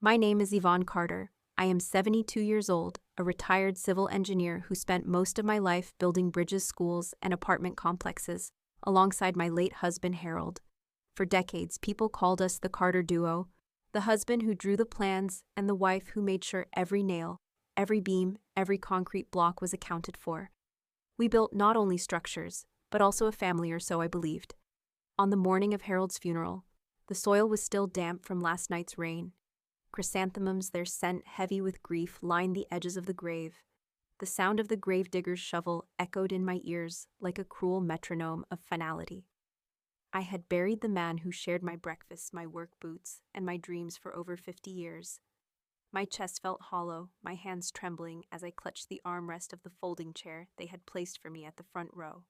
My name is Yvonne Carter. I am 72 years old, a retired civil engineer who spent most of my life building bridges, schools, and apartment complexes, alongside my late husband Harold. For decades, people called us the Carter duo, the husband who drew the plans and the wife who made sure every nail, every beam, every concrete block was accounted for. We built not only structures, but also a family, or so I believed. On the morning of Harold's funeral, the soil was still damp from last night's rain. Chrysanthemums, their scent heavy with grief, lined the edges of the grave. The sound of the gravedigger's shovel echoed in my ears like a cruel metronome of finality. I had buried the man who shared my breakfast, my work boots, and my dreams for over 50 years. My chest felt hollow, my hands trembling as I clutched the armrest of the folding chair they had placed for me at the front row.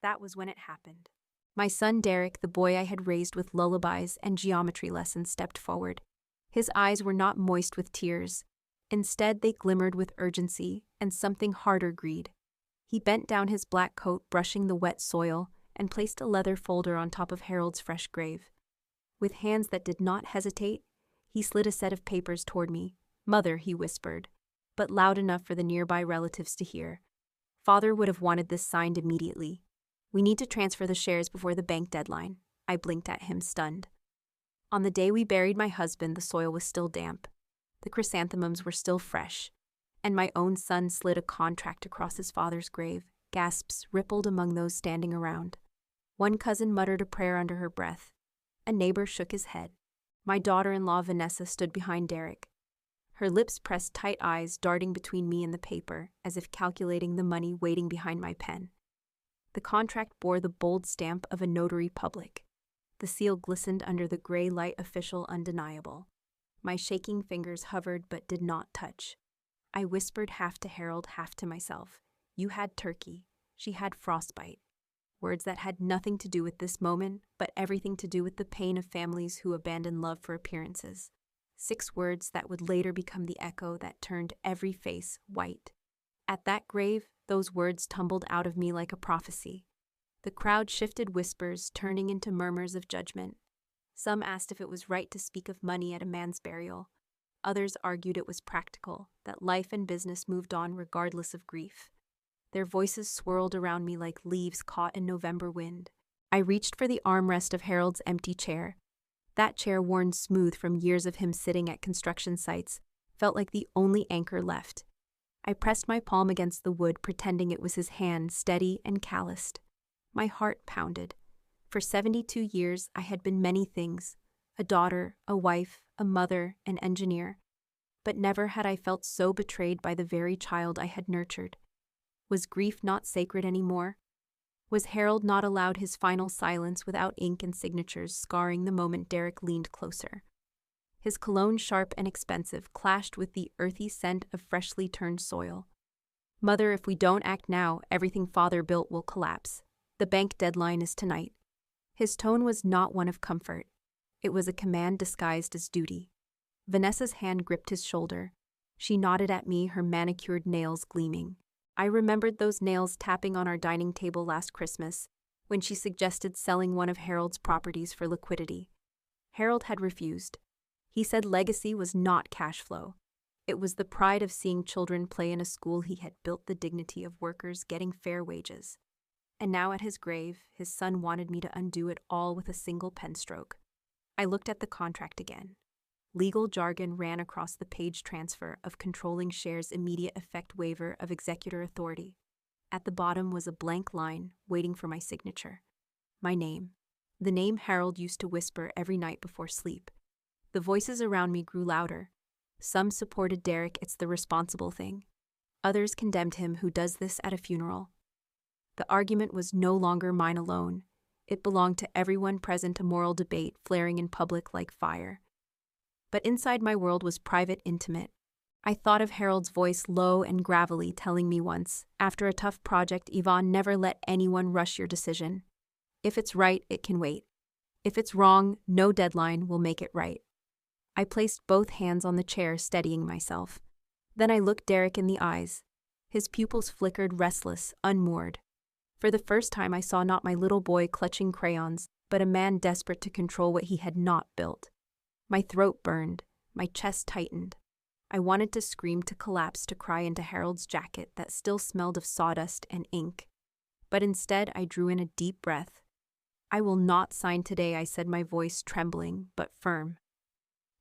That was when it happened. My son Derrick, the boy I had raised with lullabies and geometry lessons, stepped forward. His eyes were not moist with tears. Instead, they glimmered with urgency and something harder greed. He bent down his black coat, brushing the wet soil, and placed a leather folder on top of Harold's fresh grave. With hands that did not hesitate, he slid a set of papers toward me. "Mother," he whispered, but loud enough for the nearby relatives to hear. "Father would have wanted this signed immediately. We need to transfer the shares before the bank deadline." I blinked at him, stunned. On the day we buried my husband, the soil was still damp. The chrysanthemums were still fresh, and my own son slid a contract across his father's grave. Gasps rippled among those standing around. One cousin muttered a prayer under her breath. A neighbor shook his head. My daughter-in-law, Vanessa, stood behind Derrick. Her lips pressed tight, eyes darting between me and the paper, as if calculating the money waiting behind my pen. The contract bore the bold stamp of a notary public. The seal glistened under the gray light, official, undeniable. My shaking fingers hovered but did not touch. I whispered, half to Harold, half to myself. "You had turkey. She had frostbite." Words that had nothing to do with this moment, but everything to do with the pain of families who abandon love for appearances. 6 words that would later become the echo that turned every face white. At that grave, those words tumbled out of me like a prophecy. The crowd shifted, whispers turning into murmurs of judgment. Some asked if it was right to speak of money at a man's burial. Others argued it was practical, that life and business moved on regardless of grief. Their voices swirled around me like leaves caught in November wind. I reached for the armrest of Harold's empty chair. That chair, worn smooth from years of him sitting at construction sites, felt like the only anchor left. I pressed my palm against the wood, pretending it was his hand, steady and calloused. My heart pounded. For 72 years, I had been many things: a daughter, a wife, a mother, an engineer. But never had I felt so betrayed by the very child I had nurtured. Was grief not sacred anymore? Was Harold not allowed his final silence without ink and signatures, scarring the moment Derrick leaned closer? His cologne, sharp and expensive, clashed with the earthy scent of freshly turned soil. "Mother, if we don't act now, everything Father built will collapse. The bank deadline is tonight." His tone was not one of comfort. It was a command disguised as duty. Vanessa's hand gripped his shoulder. She nodded at me, her manicured nails gleaming. I remembered those nails tapping on our dining table last Christmas, when she suggested selling one of Harold's properties for liquidity. Harold had refused. He said legacy was not cash flow. It was the pride of seeing children play in a school he had built, the dignity of workers getting fair wages. And now at his grave, his son wanted me to undo it all with a single pen stroke. I looked at the contract again. Legal jargon ran across the page: transfer of controlling shares, immediate effect, waiver of executor authority. At the bottom was a blank line waiting for my signature. My name. The name Harold used to whisper every night before sleep. The voices around me grew louder. Some supported Derrick, "It's the responsible thing." Others condemned him, "Who does this at a funeral?" The argument was no longer mine alone. It belonged to everyone present, a moral debate flaring in public like fire. But inside my world was private, intimate. I thought of Harold's voice, low and gravelly, telling me once, "After a tough project, Yvonne, never let anyone rush your decision. If it's right, it can wait. If it's wrong, no deadline will make it right." I placed both hands on the chair, steadying myself. Then I looked Derrick in the eyes. His pupils flickered, restless, unmoored. For the first time, I saw not my little boy clutching crayons, but a man desperate to control what he had not built. My throat burned. My chest tightened. I wanted to scream, to collapse, to cry into Harold's jacket that still smelled of sawdust and ink. But instead, I drew in a deep breath. "I will not sign today," I said, my voice trembling but firm.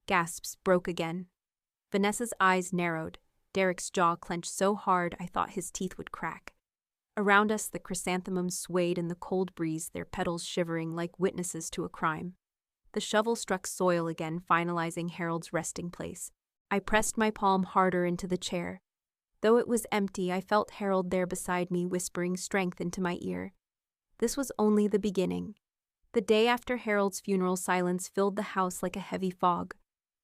Gasps broke again. Vanessa's eyes narrowed. Derrick's jaw clenched so hard I thought his teeth would crack. Around us, the chrysanthemums swayed in the cold breeze, their petals shivering like witnesses to a crime. The shovel struck soil again, finalizing Harold's resting place. I pressed my palm harder into the chair. Though it was empty, I felt Harold there beside me, whispering strength into my ear. This was only the beginning. The day after Harold's funeral, silence filled the house like a heavy fog.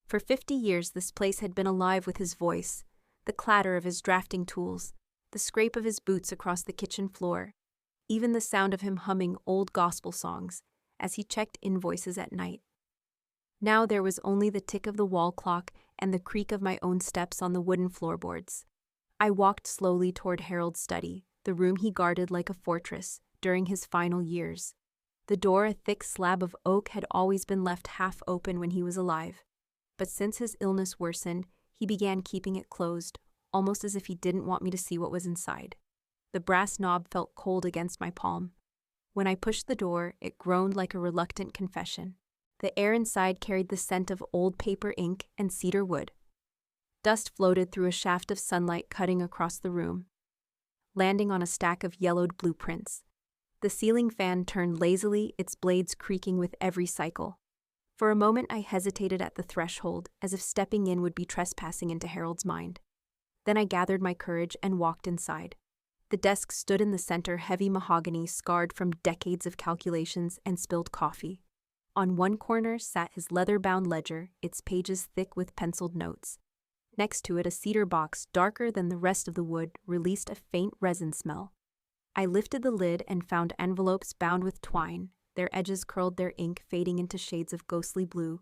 For 50 years, this place had been alive with his voice, the clatter of his drafting tools, the scrape of his boots across the kitchen floor, even the sound of him humming old gospel songs as he checked invoices at night. Now there was only the tick of the wall clock and the creak of my own steps on the wooden floorboards. I walked slowly toward Harold's study, the room he guarded like a fortress during his final years. The door, a thick slab of oak, had always been left half open when he was alive. But since his illness worsened, he began keeping it closed, almost as if he didn't want me to see what was inside. The brass knob felt cold against my palm. When I pushed the door, it groaned like a reluctant confession. The air inside carried the scent of old paper, ink, and cedar wood. Dust floated through a shaft of sunlight cutting across the room, landing on a stack of yellowed blueprints. The ceiling fan turned lazily, its blades creaking with every cycle. For a moment I hesitated at the threshold, as if stepping in would be trespassing into Harold's mind. Then I gathered my courage and walked inside. The desk stood in the center, heavy mahogany, scarred from decades of calculations and spilled coffee. On one corner sat his leather-bound ledger, its pages thick with penciled notes. Next to it, a cedar box, darker than the rest of the wood, released a faint resin smell. I lifted the lid and found envelopes bound with twine, their edges curled, their ink fading into shades of ghostly blue.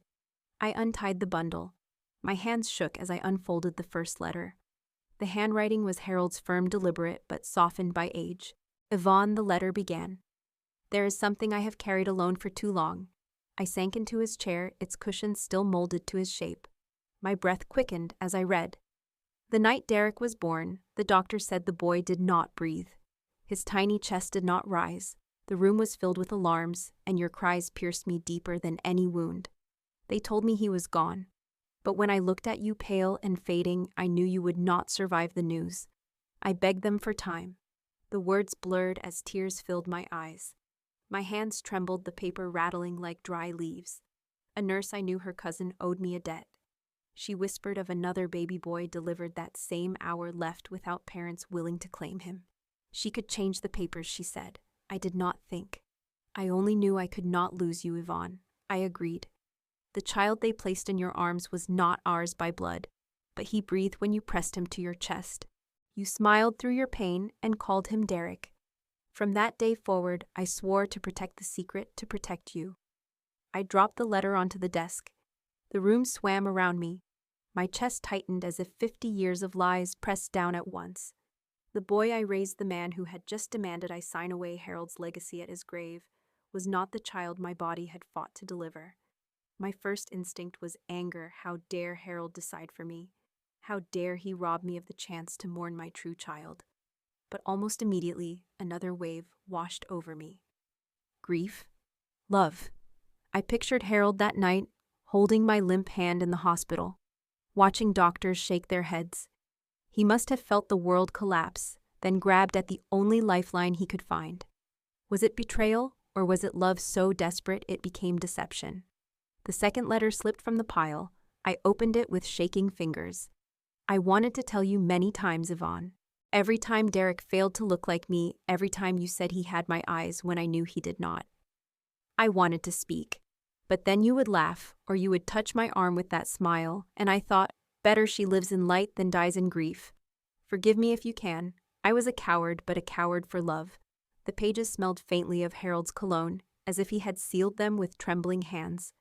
I untied the bundle. My hands shook as I unfolded the first letter. The handwriting was Harold's, firm, deliberate, but softened by age. "Yvonne," the letter began. "There is something I have carried alone for too long." I sank into his chair, its cushions still molded to his shape. My breath quickened as I read. "The night Derrick was born, the doctor said the boy did not breathe. His tiny chest did not rise. The room was filled with alarms, and your cries pierced me deeper than any wound. They told me he was gone. But when I looked at you, pale and fading, I knew you would not survive the news. I begged them for time." The words blurred as tears filled my eyes. My hands trembled, the paper rattling like dry leaves. A nurse I knew, her cousin, owed me a debt. She whispered of another baby boy delivered that same hour, left without parents willing to claim him. She could change the papers, she said. I did not think. I only knew I could not lose you, Yvonne. I agreed. The child they placed in your arms was not ours by blood, but he breathed when you pressed him to your chest. You smiled through your pain and called him Derrick. From that day forward, I swore to protect the secret, to protect you. I dropped the letter onto the desk. The room swam around me. My chest tightened as if 50 years of lies pressed down at once. The boy I raised, the man who had just demanded I sign away Harold's legacy at his grave, was not the child my body had fought to deliver. My first instinct was anger. How dare Harold decide for me? How dare he rob me of the chance to mourn my true child? But almost immediately, another wave washed over me. Grief. Love. I pictured Harold that night, holding my limp hand in the hospital, watching doctors shake their heads. He must have felt the world collapse, then grabbed at the only lifeline he could find. Was it betrayal, or was it love so desperate it became deception? The second letter slipped from the pile. I opened it with shaking fingers. "I wanted to tell you many times, Yvonne. Every time Derrick failed to look like me, every time you said he had my eyes when I knew he did not. I wanted to speak. But then you would laugh, or you would touch my arm with that smile, and I thought, better she lives in light than dies in grief. Forgive me if you can. I was a coward, but a coward for love." The pages smelled faintly of Harold's cologne, as if he had sealed them with trembling hands.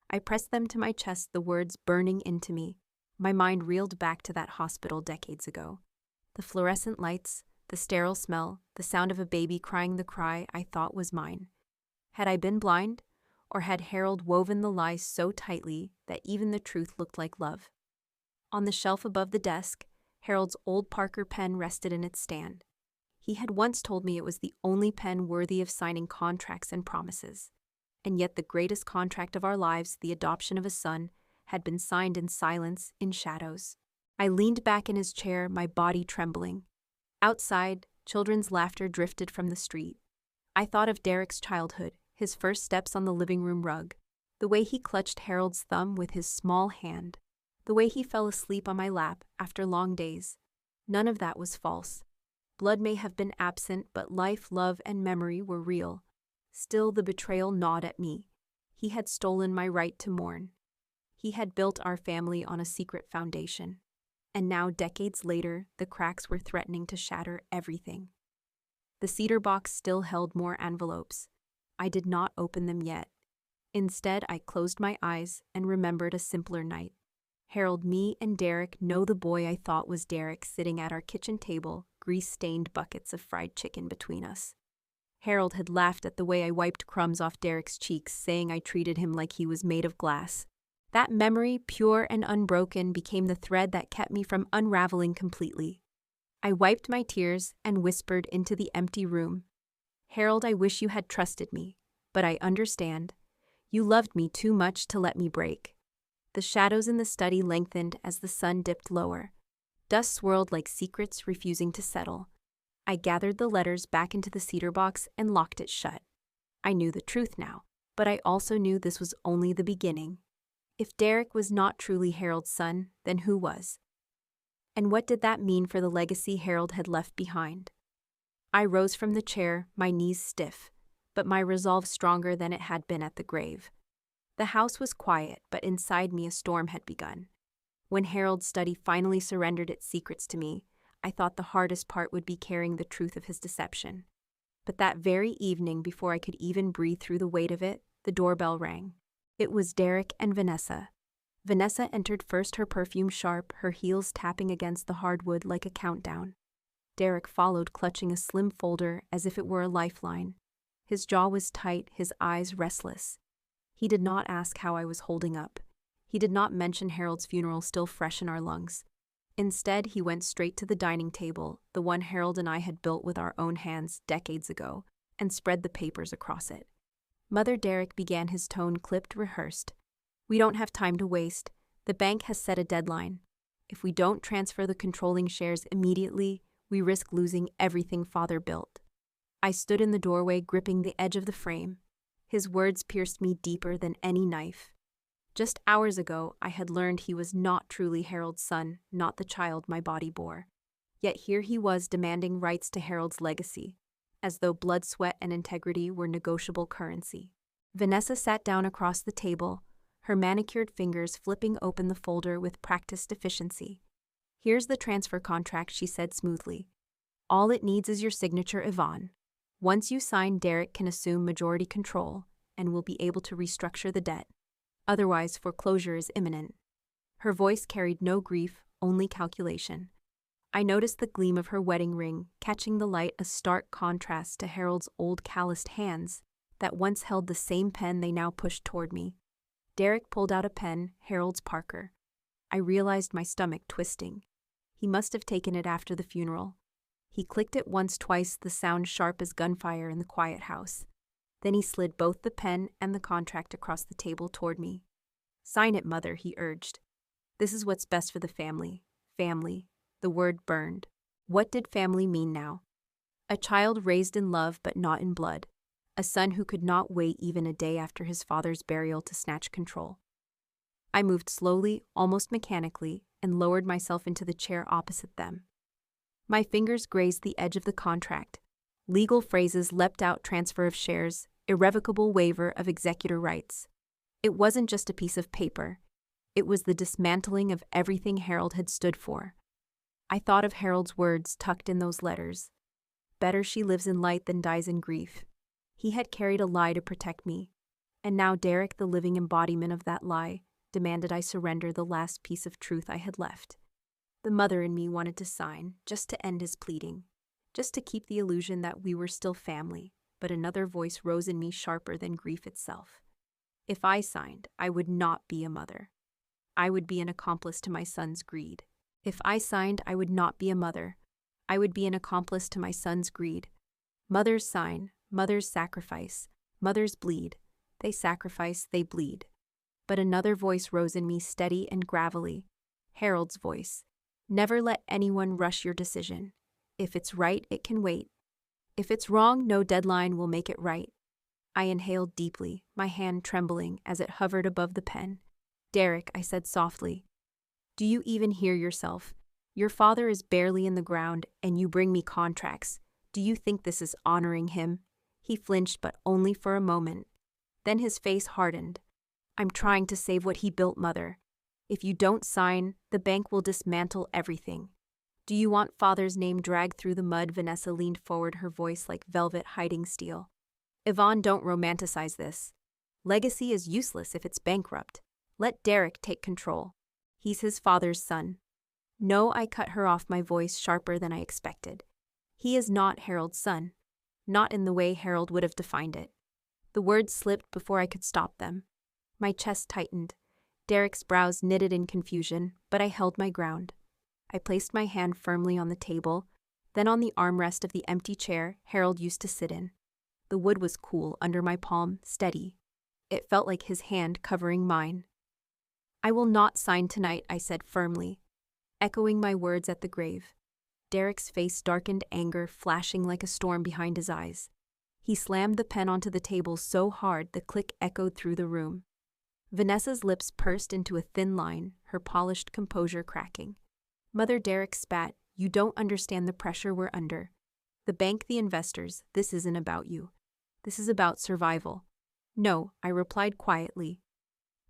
I pressed them to my chest, the words burning into me. My mind reeled back to that hospital decades ago. The fluorescent lights, the sterile smell, the sound of a baby crying the cry I thought was mine. Had I been blind? Or had Harold woven the lie so tightly that even the truth looked like love? On the shelf above the desk, Harold's old Parker pen rested in its stand. He had once told me it was the only pen worthy of signing contracts and promises. And yet the greatest contract of our lives, the adoption of a son, had been signed in silence, in shadows. I leaned back in his chair, my body trembling. Outside, children's laughter drifted from the street. I thought of Derrick's childhood, his first steps on the living room rug, the way he clutched Harold's thumb with his small hand, the way he fell asleep on my lap after long days. None of that was false. Blood may have been absent, but life, love, and memory were real. Still, the betrayal gnawed at me. He had stolen my right to mourn. He had built our family on a secret foundation. And now, decades later, the cracks were threatening to shatter everything. The cedar box still held more envelopes. I did not open them yet. Instead, I closed my eyes and remembered a simpler night. Harold, me, and Derrick know the boy I thought was Derrick sitting at our kitchen table, grease-stained buckets of fried chicken between us. Harold had laughed at the way I wiped crumbs off Derrick's cheeks, saying I treated him like he was made of glass. That memory, pure and unbroken, became the thread that kept me from unraveling completely. I wiped my tears and whispered into the empty room. Harold, I wish you had trusted me, but I understand. You loved me too much to let me break. The shadows in the study lengthened as the sun dipped lower. Dust swirled like secrets refusing to settle. I gathered the letters back into the cedar box and locked it shut. I knew the truth now, but I also knew this was only the beginning. If Derrick was not truly Harold's son, then who was? And what did that mean for the legacy Harold had left behind? I rose from the chair, my knees stiff, but my resolve stronger than it had been at the grave. The house was quiet, but inside me a storm had begun. When Harold's study finally surrendered its secrets to me, I thought the hardest part would be carrying the truth of his deception. But that very evening, before I could even breathe through the weight of it, the doorbell rang. It was Derrick and Vanessa. Vanessa entered first, her perfume sharp, her heels tapping against the hardwood like a countdown. Derrick followed, clutching a slim folder as if it were a lifeline. His jaw was tight, his eyes restless. He did not ask how I was holding up. He did not mention Harold's funeral still fresh in our lungs. Instead, he went straight to the dining table, the one Harold and I had built with our own hands decades ago, and spread the papers across it. Mother, Derrick began, his tone clipped, rehearsed. We don't have time to waste. The bank has set a deadline. If we don't transfer the controlling shares immediately, we risk losing everything Father built. I stood in the doorway, gripping the edge of the frame. His words pierced me deeper than any knife. Just hours ago, I had learned he was not truly Harold's son, not the child my body bore. Yet here he was demanding rights to Harold's legacy, as though blood, sweat, and integrity were negotiable currency. Vanessa sat down across the table, her manicured fingers flipping open the folder with practiced efficiency. Here's the transfer contract, she said smoothly. All it needs is your signature, Yvonne. Once you sign, Derrick can assume majority control and will be able to restructure the debt. Otherwise, foreclosure is imminent. Her voice carried no grief, only calculation. I noticed the gleam of her wedding ring, catching the light, a stark contrast to Harold's old calloused hands that once held the same pen they now pushed toward me. Derrick pulled out a pen, Harold's Parker. I realized my stomach twisting. He must have taken it after the funeral. He clicked it once, twice, the sound sharp as gunfire in the quiet house. Then he slid both the pen and the contract across the table toward me. Sign it, Mother, he urged. This is what's best for the family. Family. The word burned. What did family mean now? A child raised in love but not in blood. A son who could not wait even a day after his father's burial to snatch control. I moved slowly, almost mechanically, and lowered myself into the chair opposite them. My fingers grazed the edge of the contract. Legal phrases leapt out: transfer of shares, irrevocable waiver of executor rights. It wasn't just a piece of paper. It was the dismantling of everything Harold had stood for. I thought of Harold's words tucked in those letters. Better she lives in light than dies in grief. He had carried a lie to protect me. And now Derrick, the living embodiment of that lie, demanded I surrender the last piece of truth I had left. The mother in me wanted to sign, just to end his pleading, just to keep the illusion that we were still family, but another voice rose in me sharper than grief itself. If I signed, I would not be a mother. I would be an accomplice to my son's greed. If I signed, I would not be a mother. I would be an accomplice to my son's greed. Mothers sign, mothers sacrifice, mothers bleed. They sacrifice, they bleed. But another voice rose in me, steady and gravelly. Harold's voice. Never let anyone rush your decision. If it's right, it can wait. If it's wrong, no deadline will make it right. I inhaled deeply, my hand trembling as it hovered above the pen. Derrick, I said softly. Do you even hear yourself? Your father is barely in the ground, and you bring me contracts. Do you think this is honoring him? He flinched, but only for a moment. Then his face hardened. I'm trying to save what he built, Mother. If you don't sign, the bank will dismantle everything. Do you want father's name dragged through the mud? Vanessa leaned forward, her voice like velvet hiding steel. Yvonne, don't romanticize this. Legacy is useless if it's bankrupt. Let Derrick take control. He's his father's son. No, I cut her off, my voice sharper than I expected. He is not Harold's son. Not in the way Harold would have defined it. The words slipped before I could stop them. My chest tightened. Derrick's brows knitted in confusion, but I held my ground. I placed my hand firmly on the table, then on the armrest of the empty chair Harold used to sit in. The wood was cool under my palm, steady. It felt like his hand covering mine. I will not sign tonight, I said firmly, echoing my words at the grave. Derrick's face darkened, anger flashing like a storm behind his eyes. He slammed the pen onto the table so hard the click echoed through the room. Vanessa's lips pursed into a thin line, her polished composure cracking. Mother, Derrick spat, you don't understand the pressure we're under. The bank, the investors, this isn't about you. This is about survival. No, I replied quietly,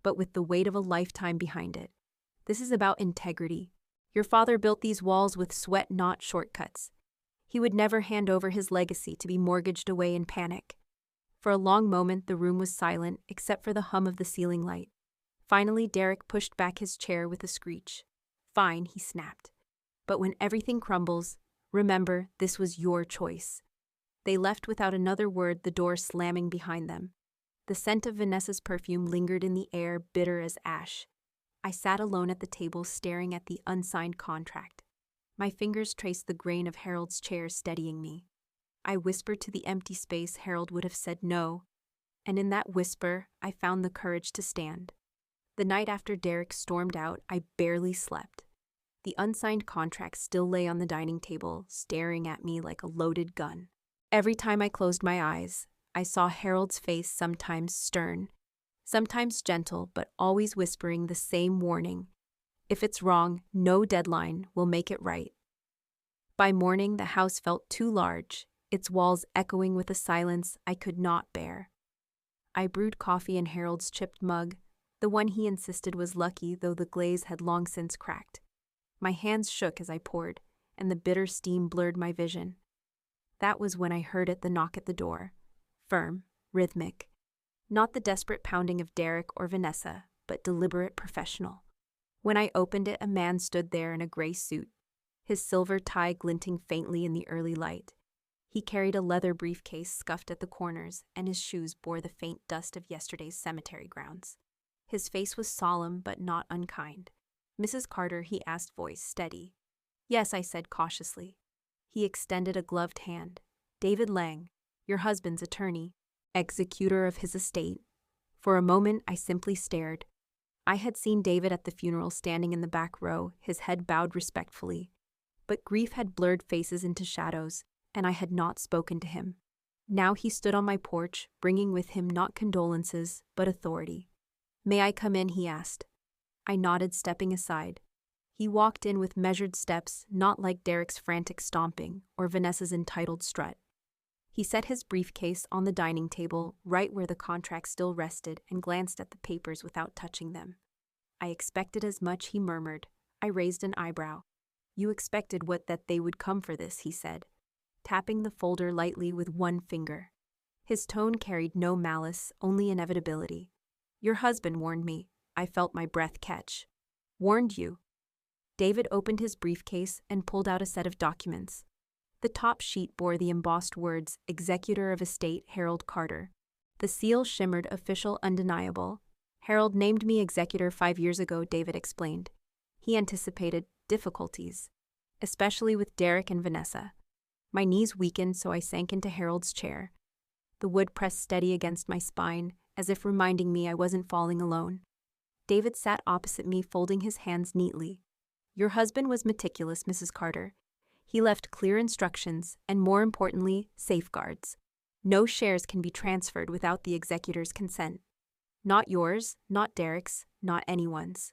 but with the weight of a lifetime behind it. This is about integrity. Your father built these walls with sweat, not shortcuts. He would never hand over his legacy to be mortgaged away in panic. For a long moment, the room was silent, except for the hum of the ceiling light. Finally, Derrick pushed back his chair with a screech. Fine, he snapped. But when everything crumbles, remember, this was your choice. They left without another word, the door slamming behind them. The scent of Vanessa's perfume lingered in the air, bitter as ash. I sat alone at the table, staring at the unsigned contract. My fingers traced the grain of Harold's chair, steadying me. I whispered to the empty space Harold would have said no, and in that whisper, I found the courage to stand. The night after Derrick stormed out, I barely slept. The unsigned contract still lay on the dining table, staring at me like a loaded gun. Every time I closed my eyes, I saw Harold's face, sometimes stern, sometimes gentle, but always whispering the same warning. If it's wrong, no deadline will make it right. By morning, the house felt too large, its walls echoing with a silence I could not bear. I brewed coffee in Harold's chipped mug, the one he insisted was lucky, though the glaze had long since cracked. My hands shook as I poured, and the bitter steam blurred my vision. That was when I heard it, the knock at the door. Firm, rhythmic. Not the desperate pounding of Derrick or Vanessa, but deliberate, professional. When I opened it, a man stood there in a gray suit, his silver tie glinting faintly in the early light. He carried a leather briefcase scuffed at the corners, and his shoes bore the faint dust of yesterday's cemetery grounds. His face was solemn but not unkind. Mrs. Carter, he asked, voice steady. Yes, I said cautiously. He extended a gloved hand. David Lang, your husband's attorney, executor of his estate. For a moment, I simply stared. I had seen David at the funeral, standing in the back row, his head bowed respectfully. But grief had blurred faces into shadows, and I had not spoken to him. Now he stood on my porch, bringing with him not condolences, but authority. May I come in, he asked. I nodded, stepping aside. He walked in with measured steps, not like Derrick's frantic stomping or Vanessa's entitled strut. He set his briefcase on the dining table, right where the contract still rested, and glanced at the papers without touching them. I expected as much, he murmured. I raised an eyebrow. You expected what, that they would come for this, he said, tapping the folder lightly with one finger. His tone carried no malice, only inevitability. Your husband warned me. I felt my breath catch. Warned you? David opened his briefcase and pulled out a set of documents. The top sheet bore the embossed words, Executor of Estate Harold Carter. The seal shimmered official, undeniable. Harold named me executor 5 years ago, David explained. He anticipated difficulties, especially with Derrick and Vanessa. My knees weakened, so I sank into Harold's chair. The wood pressed steady against my spine, as if reminding me I wasn't falling alone. David sat opposite me, folding his hands neatly. Your husband was meticulous, Mrs. Carter. He left clear instructions and, more importantly, safeguards. No shares can be transferred without the executor's consent. Not yours, not Derrick's, not anyone's.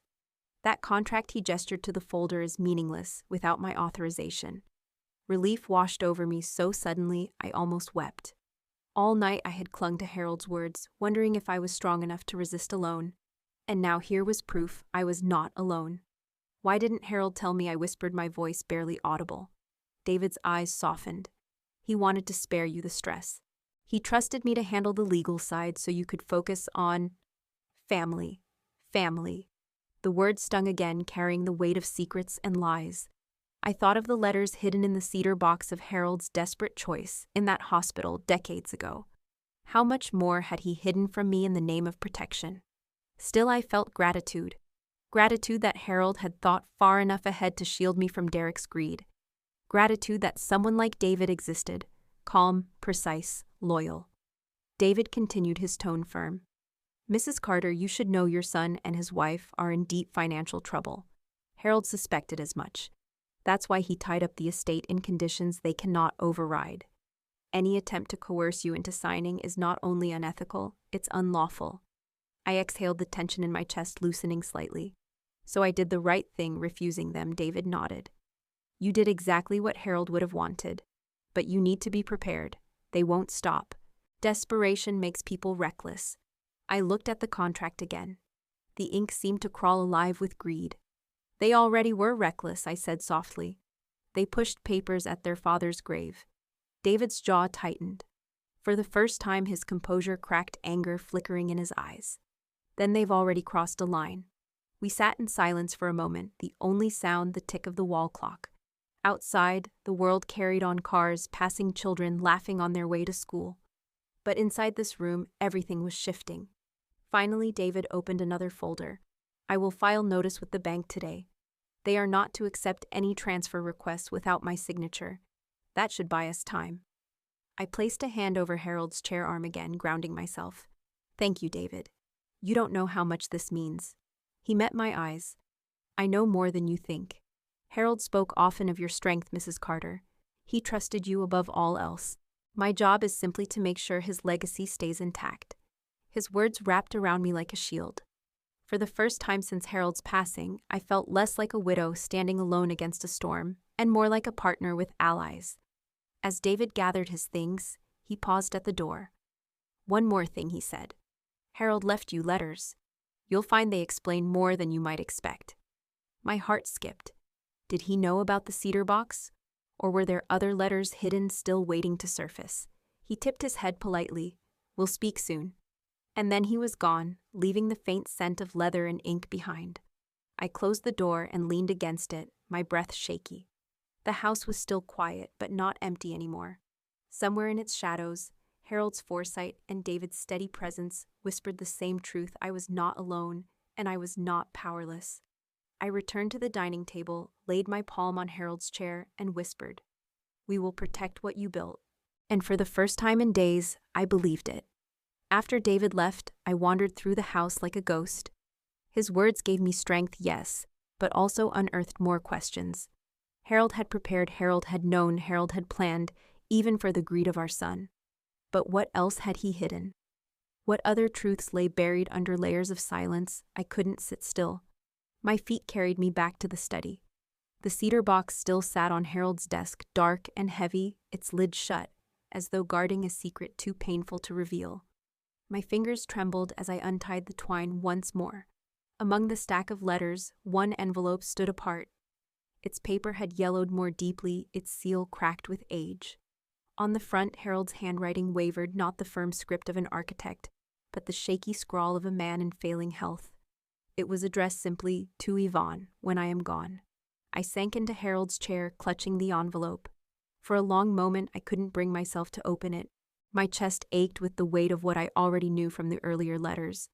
That contract, he gestured to the folder, is meaningless without my authorization. Relief washed over me so suddenly I almost wept. All night I had clung to Harold's words, wondering if I was strong enough to resist alone. And now here was proof I was not alone. Why didn't Harold tell me? I whispered, my voice barely audible. David's eyes softened. He wanted to spare you the stress. He trusted me to handle the legal side so you could focus on family. Family. The word stung again, carrying the weight of secrets and lies. I thought of the letters hidden in the cedar box of Harold's desperate choice in that hospital decades ago. How much more had he hidden from me in the name of protection? Still, I felt gratitude. Gratitude that Harold had thought far enough ahead to shield me from Derrick's greed. Gratitude that someone like David existed, calm, precise, loyal. David continued, his tone firm. Mrs. Carter, you should know your son and his wife are in deep financial trouble. Harold suspected as much. That's why he tied up the estate in conditions they cannot override. Any attempt to coerce you into signing is not only unethical, it's unlawful. I exhaled, the tension in my chest loosening slightly. So I did the right thing, refusing them. David nodded. You did exactly what Harold would have wanted. But you need to be prepared. They won't stop. Desperation makes people reckless. I looked at the contract again. The ink seemed to crawl alive with greed. They already were reckless, I said softly. They pushed papers at their father's grave. David's jaw tightened. For the first time, his composure cracked, anger flickering in his eyes. Then they've already crossed a line. We sat in silence for a moment, the only sound the tick of the wall clock. Outside, the world carried on, cars, passing children, laughing on their way to school. But inside this room, everything was shifting. Finally, David opened another folder. I will file notice with the bank today. They are not to accept any transfer requests without my signature. That should buy us time. I placed a hand over Harold's chair arm again, grounding myself. Thank you, David. You don't know how much this means. He met my eyes. I know more than you think. Harold spoke often of your strength, Mrs. Carter. He trusted you above all else. My job is simply to make sure his legacy stays intact. His words wrapped around me like a shield. For the first time since Harold's passing, I felt less like a widow standing alone against a storm, and more like a partner with allies. As David gathered his things, he paused at the door. One more thing, he said. Harold left you letters. You'll find they explain more than you might expect. My heart skipped. Did he know about the cedar box? Or were there other letters hidden, still waiting to surface? He tipped his head politely. We'll speak soon. And then he was gone, leaving the faint scent of leather and ink behind. I closed the door and leaned against it, my breath shaky. The house was still quiet, but not empty anymore. Somewhere in its shadows, Harold's foresight and David's steady presence whispered the same truth. I was not alone, and I was not powerless. I returned to the dining table, laid my palm on Harold's chair, and whispered, We will protect what you built. And for the first time in days, I believed it. After David left, I wandered through the house like a ghost. His words gave me strength, yes, but also unearthed more questions. Harold had prepared, Harold had known, Harold had planned, even for the greed of our son. But what else had he hidden? What other truths lay buried under layers of silence? I couldn't sit still. My feet carried me back to the study. The cedar box still sat on Harold's desk, dark and heavy, its lid shut, as though guarding a secret too painful to reveal. My fingers trembled as I untied the twine once more. Among the stack of letters, one envelope stood apart. Its paper had yellowed more deeply, its seal cracked with age. On the front, Harold's handwriting wavered, not the firm script of an architect, but the shaky scrawl of a man in failing health. It was addressed simply, To Yvonne, when I am gone. I sank into Harold's chair, clutching the envelope. For a long moment, I couldn't bring myself to open it. My chest ached with the weight of what I already knew from the earlier letters.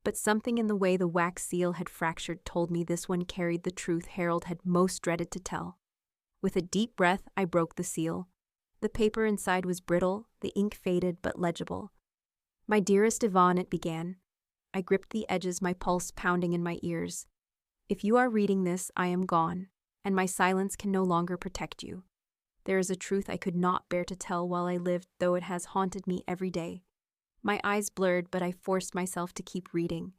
But something in the way the wax seal had fractured told me this one carried the truth Harold had most dreaded to tell. With a deep breath, I broke the seal. The paper inside was brittle, the ink faded but legible. "My dearest Yvonne," it began. I gripped the edges, my pulse pounding in my ears. "If you are reading this, I am gone, and my silence can no longer protect you. There is a truth I could not bear to tell while I lived, though it has haunted me every day." My eyes blurred, but I forced myself to keep reading.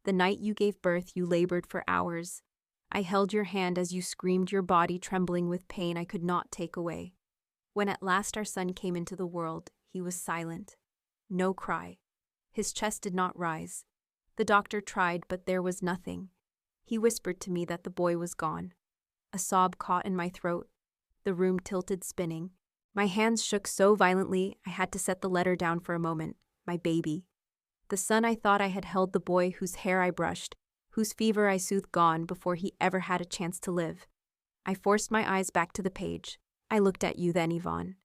"The night you gave birth, you labored for hours. I held your hand as you screamed, your body trembling with pain I could not take away. When at last our son came into the world, he was silent. No cry. His chest did not rise. The doctor tried, but there was nothing. He whispered to me that the boy was gone." A sob caught in my throat. The room tilted, spinning. My hands shook so violently I had to set the letter down for a moment. My baby. The son I thought I had held, the boy whose hair I brushed, whose fever I soothed, gone before he ever had a chance to live. I forced my eyes back to the page. I looked at you then, Yvonne.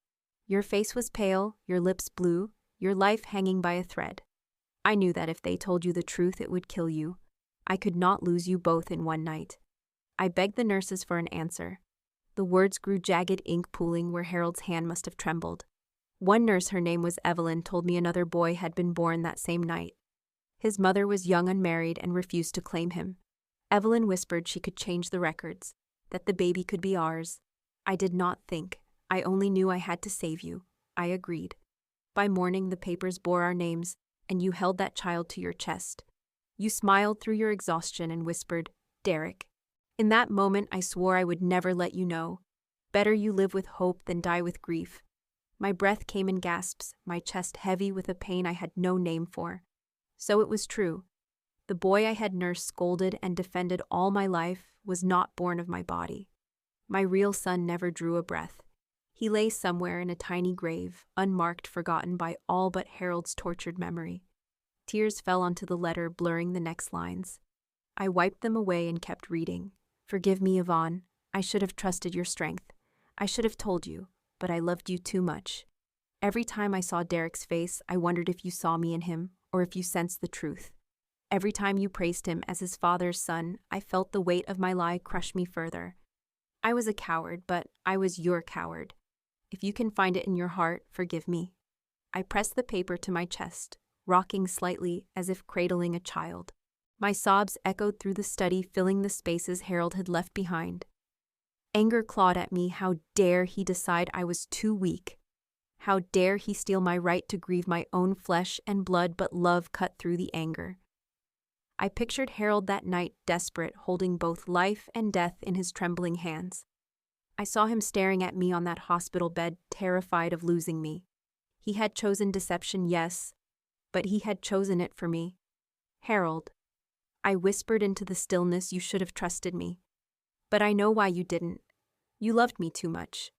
Your face was pale, your lips blue, your life hanging by a thread. I knew that if they told you the truth, it would kill you. I could not lose you both in one night. I begged the nurses for an answer. The words grew jagged, ink pooling where Harold's hand must have trembled. One nurse, her name was Evelyn, told me another boy had been born that same night. His mother was young, unmarried, and refused to claim him. Evelyn whispered she could change the records, that the baby could be ours. I did not think. I only knew I had to save you. I agreed. By morning, the papers bore our names, and you held that child to your chest. You smiled through your exhaustion and whispered, "Derrick." In that moment, I swore I would never let you know. Better you live with hope than die with grief. My breath came in gasps, my chest heavy with a pain I had no name for. So it was true. The boy I had nursed, scolded, and defended all my life was not born of my body. My real son never drew a breath. He lay somewhere in a tiny grave, unmarked, forgotten by all but Harold's tortured memory. Tears fell onto the letter, blurring the next lines. I wiped them away and kept reading. "Forgive me, Yvonne. I should have trusted your strength. I should have told you, but I loved you too much. Every time I saw Derrick's face, I wondered if you saw me in him, or if you sensed the truth. Every time you praised him as his father's son, I felt the weight of my lie crush me further. I was a coward, but I was your coward. If you can find it in your heart, forgive me." I pressed the paper to my chest, rocking slightly as if cradling a child. My sobs echoed through the study, filling the spaces Harold had left behind. Anger clawed at me. How dare he decide I was too weak? How dare he steal my right to grieve my own flesh and blood, but love cut through the anger. I pictured Harold that night, desperate, holding both life and death in his trembling hands. I saw him staring at me on that hospital bed, terrified of losing me. He had chosen deception, yes, but he had chosen it for me. "Harold," I whispered into the stillness, "you should have trusted me. But I know why you didn't. You loved me too much."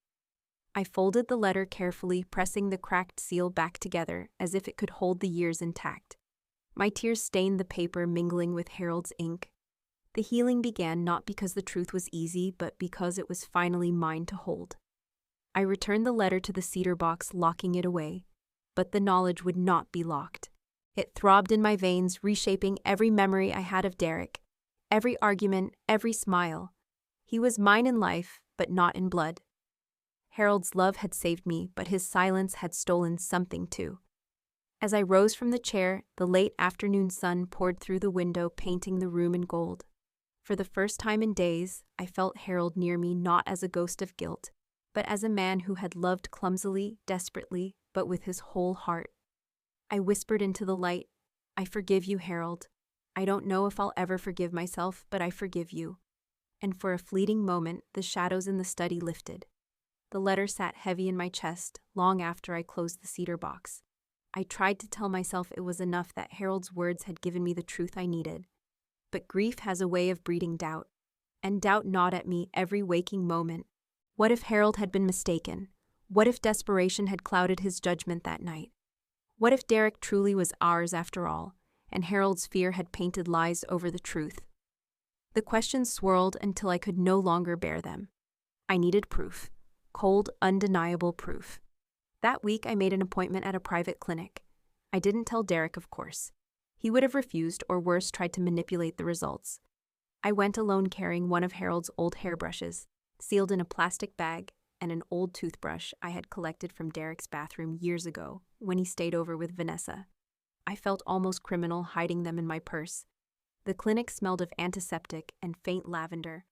I folded the letter carefully, pressing the cracked seal back together as if it could hold the years intact. My tears stained the paper, mingling with Harold's ink. The healing began, not because the truth was easy, but because it was finally mine to hold. I returned the letter to the cedar box, locking it away. But the knowledge would not be locked. It throbbed in my veins, reshaping every memory I had of Derrick, every argument, every smile. He was mine in life, but not in blood. Harold's love had saved me, but his silence had stolen something too. As I rose from the chair, the late afternoon sun poured through the window, painting the room in gold. For the first time in days, I felt Harold near me, not as a ghost of guilt, but as a man who had loved clumsily, desperately, but with his whole heart. I whispered into the light, "I forgive you, Harold. I don't know if I'll ever forgive myself, but I forgive you." And for a fleeting moment, the shadows in the study lifted. The letter sat heavy in my chest long after I closed the cedar box. I tried to tell myself it was enough, that Harold's words had given me the truth I needed. But grief has a way of breeding doubt, and doubt gnawed at me every waking moment. What if Harold had been mistaken? What if desperation had clouded his judgment that night? What if Derrick truly was ours after all, and Harold's fear had painted lies over the truth? The questions swirled until I could no longer bear them. I needed proof. Cold, undeniable proof. That week, I made an appointment at a private clinic. I didn't tell Derrick, of course. He would have refused or worse, tried to manipulate the results. I went alone carrying one of Harold's old hairbrushes, sealed in a plastic bag, and an old toothbrush I had collected from Derrick's bathroom years ago when he stayed over with Vanessa. I felt almost criminal hiding them in my purse. The clinic smelled of antiseptic and faint lavender.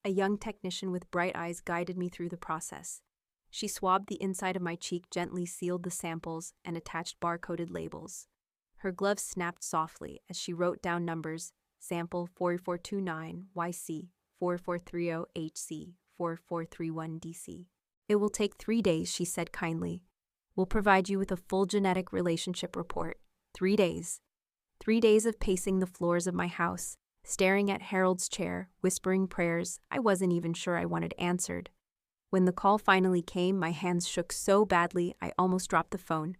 A young technician with bright eyes guided me through the process. She swabbed the inside of my cheek, gently sealed the samples, and attached barcoded labels. Her gloves snapped softly as she wrote down numbers: sample 4429 YC, 4430 HC, 4431 DC. It will take 3 days, she said kindly. We'll provide you with a full genetic relationship report. 3 days. 3 days of pacing the floors of my house, staring at Harold's chair, whispering prayers I wasn't even sure I wanted answered. When the call finally came, my hands shook so badly I almost dropped the phone.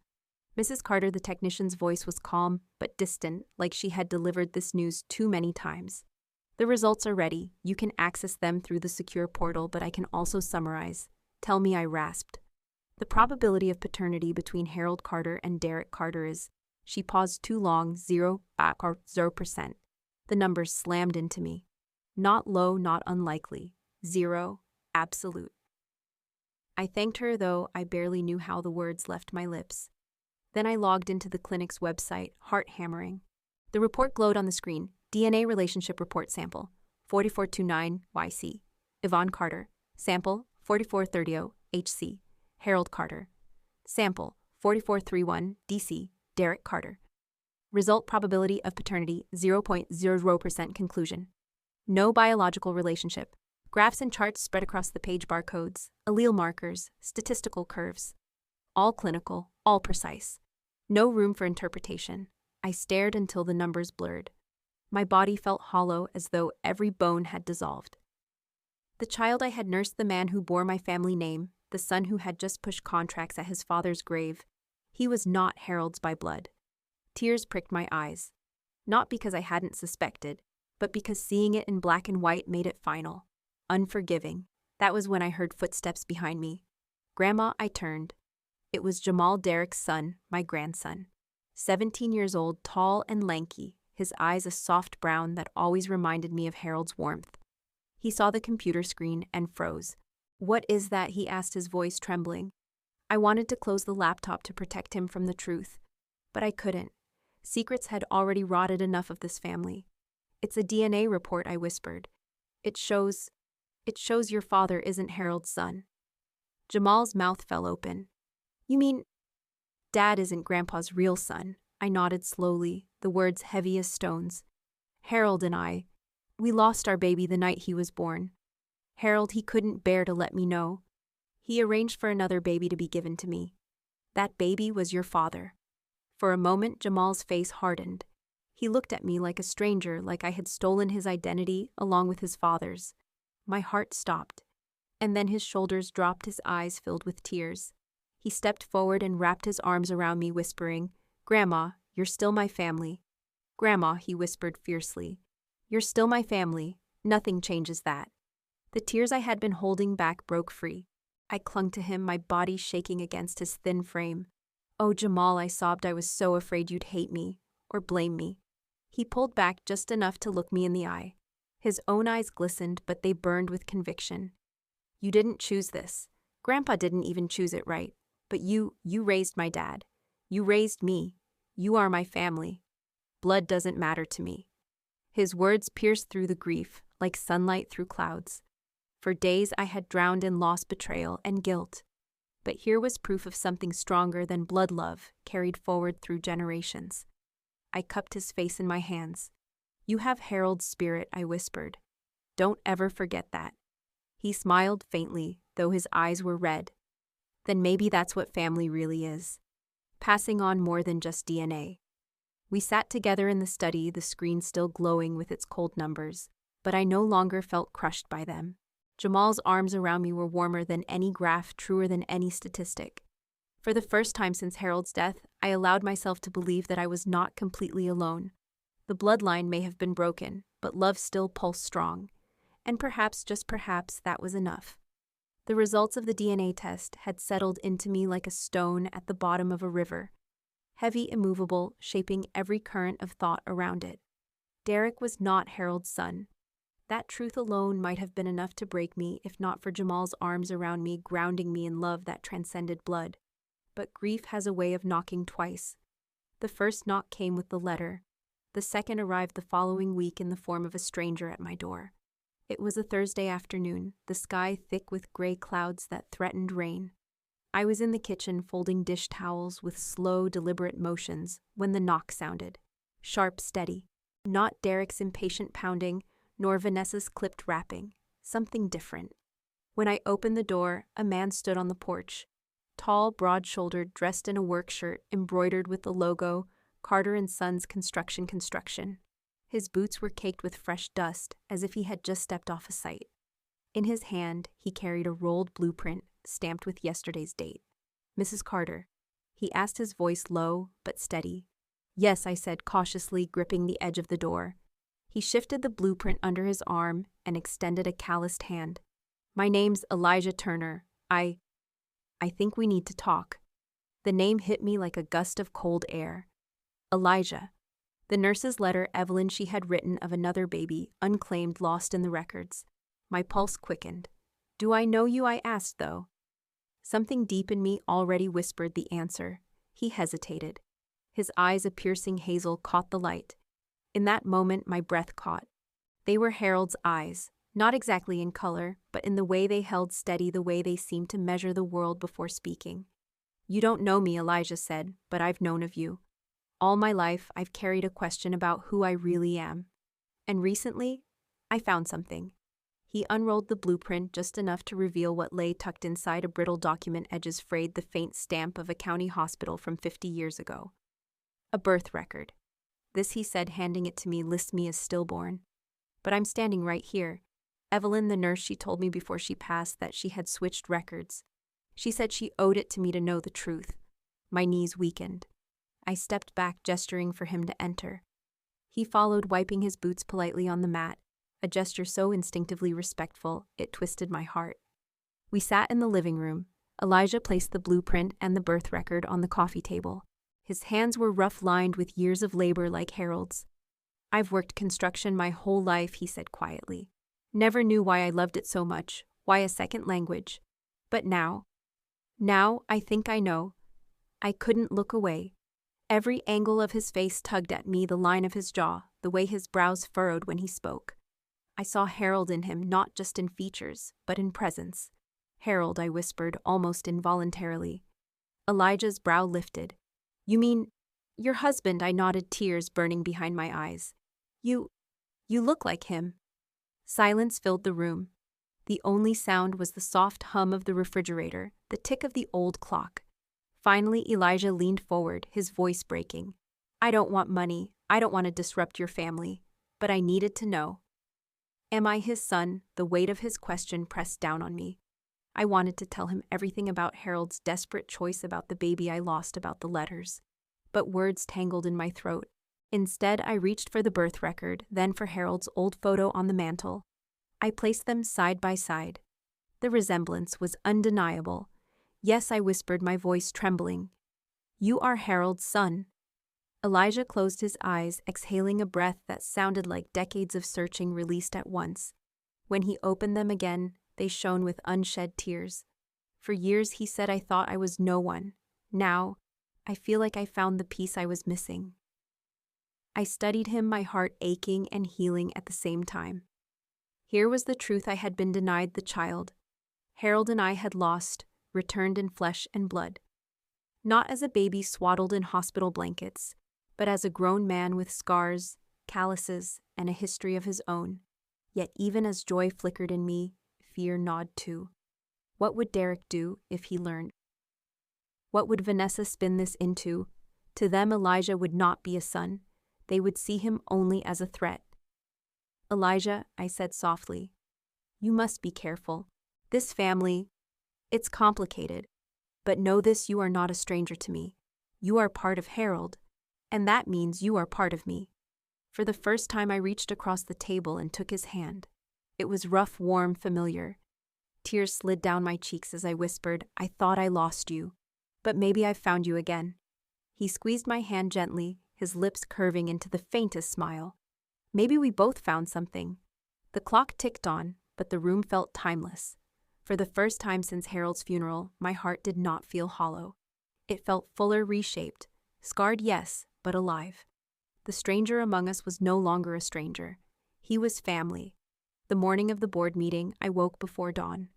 Mrs. Carter, the technician's voice, was calm but distant, like she had delivered this news too many times. The results are ready. You can access them through the secure portal, but I can also summarize. Tell me, I rasped. The probability of paternity between Harold Carter and Derrick Carter is... She paused too long. 0%. The numbers slammed into me. Not low, not unlikely. 0, absolute. I thanked her, though I barely knew how the words left my lips. Then I logged into the clinic's website, heart hammering. The report glowed on the screen. DNA relationship report sample, 4429 YC. Yvonne Carter. Sample, 4430 HC. Harold Carter. Sample, 4431 DC. Derrick Carter. Result: probability of paternity 0.00%. Conclusion: no biological relationship. Graphs and charts spread across the page, barcodes, allele markers, statistical curves. All clinical, all precise. No room for interpretation. I stared until the numbers blurred. My body felt hollow, as though every bone had dissolved. The child I had nursed, the man who bore my family name, the son who had just pushed contracts at his father's grave, he was not Harold's by blood. Tears pricked my eyes. Not because I hadn't suspected, but because seeing it in black and white made it final. Unforgiving. That was when I heard footsteps behind me. Grandma, I turned. It was Jamal, Derrick's son, my grandson. 17 years old, tall and lanky, his eyes a soft brown that always reminded me of Harold's warmth. He saw the computer screen and froze. What is that? He asked, his voice trembling. I wanted to close the laptop to protect him from the truth, but I couldn't. Secrets had already rotted enough of this family. It's a DNA report, I whispered. It shows your father isn't Harold's son. Jamal's mouth fell open. You mean Dad isn't Grandpa's real son? I nodded slowly, the words heavy as stones. Harold and we lost our baby the night he was born. Harold, he couldn't bear to let me know. He arranged for another baby to be given to me. That baby was your father. For a moment, Jamal's face hardened. He looked at me like a stranger, like I had stolen his identity along with his father's. My heart stopped, and then his shoulders dropped, his eyes filled with tears. He stepped forward and wrapped his arms around me, whispering, Grandma, you're still my family. Grandma, he whispered fiercely, you're still my family. Nothing changes that. The tears I had been holding back broke free. I clung to him, my body shaking against his thin frame. Oh, Jamal, I sobbed, I was so afraid you'd hate me, or blame me. He pulled back just enough to look me in the eye. His own eyes glistened, but they burned with conviction. You didn't choose this. Grandpa didn't even choose it, right? But you raised my dad. You raised me. You are my family. Blood doesn't matter to me. His words pierced through the grief, like sunlight through clouds. For days I had drowned in loss, betrayal, and guilt. But here was proof of something stronger than blood love, carried forward through generations. I cupped his face in my hands. You have Harold's spirit, I whispered. Don't ever forget that. He smiled faintly, though his eyes were red. Then maybe that's what family really is. Passing on more than just DNA. We sat together in the study, the screen still glowing with its cold numbers, but I no longer felt crushed by them. Jamal's arms around me were warmer than any graph, truer than any statistic. For the first time since Harold's death, I allowed myself to believe that I was not completely alone. The bloodline may have been broken, but love still pulsed strong. And perhaps, just perhaps, that was enough. The results of the DNA test had settled into me like a stone at the bottom of a river, heavy, immovable, shaping every current of thought around it. Derrick was not Harold's son. That truth alone might have been enough to break me if not for Jamal's arms around me, grounding me in love that transcended blood. But grief has a way of knocking twice. The first knock came with the letter. The second arrived the following week in the form of a stranger at my door. It was a Thursday afternoon, the sky thick with gray clouds that threatened rain. I was in the kitchen folding dish towels with slow, deliberate motions when the knock sounded. Sharp, steady. Not Derrick's impatient pounding, nor Vanessa's clipped rapping. Something different. When I opened the door, a man stood on the porch. Tall, broad-shouldered, dressed in a work shirt embroidered with the logo, Carter & Sons Construction. His boots were caked with fresh dust, as if he had just stepped off a site. In his hand, he carried a rolled blueprint stamped with yesterday's date. "Mrs. Carter," he asked, his voice low but steady. "Yes," I said, cautiously gripping the edge of the door. He shifted the blueprint under his arm and extended a calloused hand. "My name's Elijah Turner. I think we need to talk." The name hit me like a gust of cold air. Elijah. The nurse's letter Evelyn she had written of another baby, unclaimed, lost in the records. My pulse quickened. "Do I know you?" I asked, though. Something deep in me already whispered the answer. He hesitated. His eyes, a piercing hazel, caught the light. In that moment, my breath caught. They were Harold's eyes, not exactly in color, but in the way they held steady, the way they seemed to measure the world before speaking. "You don't know me," Elijah said, "but I've known of you. All my life, I've carried a question about who I really am. And recently, I found something." He unrolled the blueprint just enough to reveal what lay tucked inside a brittle document, edges frayed, the faint stamp of a county hospital from 50 years ago. A birth record. This, he said, handing it to me, lists me as stillborn. But I'm standing right here. Evelyn, the nurse, she told me before she passed that she had switched records. She said she owed it to me to know the truth. My knees weakened. I stepped back, gesturing for him to enter. He followed, wiping his boots politely on the mat, a gesture so instinctively respectful it twisted my heart. We sat in the living room. Elijah placed the blueprint and the birth record on the coffee table. His hands were rough-lined with years of labor like Harold's. "I've worked construction my whole life," he said quietly. "Never knew why I loved it so much, why a second language. But now I think I know." I couldn't look away. Every angle of his face tugged at me, the line of his jaw, the way his brows furrowed when he spoke. I saw Harold in him, not just in features, but in presence. "Harold," I whispered, almost involuntarily. Elijah's brow lifted. "You mean your husband?" I nodded, tears burning behind my eyes. You look like him." Silence filled the room. The only sound was the soft hum of the refrigerator, the tick of the old clock. Finally, Elijah leaned forward, his voice breaking. "I don't want money. I don't want to disrupt your family. But I needed to know. Am I his son?" The weight of his question pressed down on me. I wanted to tell him everything about Harold's desperate choice, about the baby I lost, about the letters. But words tangled in my throat. Instead, I reached for the birth record, then for Harold's old photo on the mantel. I placed them side by side. The resemblance was undeniable. "Yes," I whispered, my voice trembling. "You are Harold's son." Elijah closed his eyes, exhaling a breath that sounded like decades of searching released at once. When he opened them again, they shone with unshed tears. "For years," he said, "I thought I was no one. Now, I feel like I found the piece I was missing." I studied him, my heart aching and healing at the same time. Here was the truth I had been denied: the child Harold and I had lost, returned in flesh and blood. Not as a baby swaddled in hospital blankets, but as a grown man with scars, calluses, and a history of his own. Yet even as joy flickered in me, fear gnawed too. What would Derrick do if he learned? What would Vanessa spin this into? To them, Elijah would not be a son. They would see him only as a threat. "Elijah," I said softly, "you must be careful. This family, it's complicated. But know this: you are not a stranger to me. You are part of Harold, and that means you are part of me." For the first time, I reached across the table and took his hand. It was rough, warm, familiar. Tears slid down my cheeks as I whispered, "I thought I lost you, but maybe I've found you again." He squeezed my hand gently, his lips curving into the faintest smile. Maybe we both found something. The clock ticked on, but the room felt timeless. For the first time since Harold's funeral, my heart did not feel hollow. It felt fuller, reshaped. Scarred, yes, but alive. The stranger among us was no longer a stranger. He was family. The morning of the board meeting, I woke before dawn.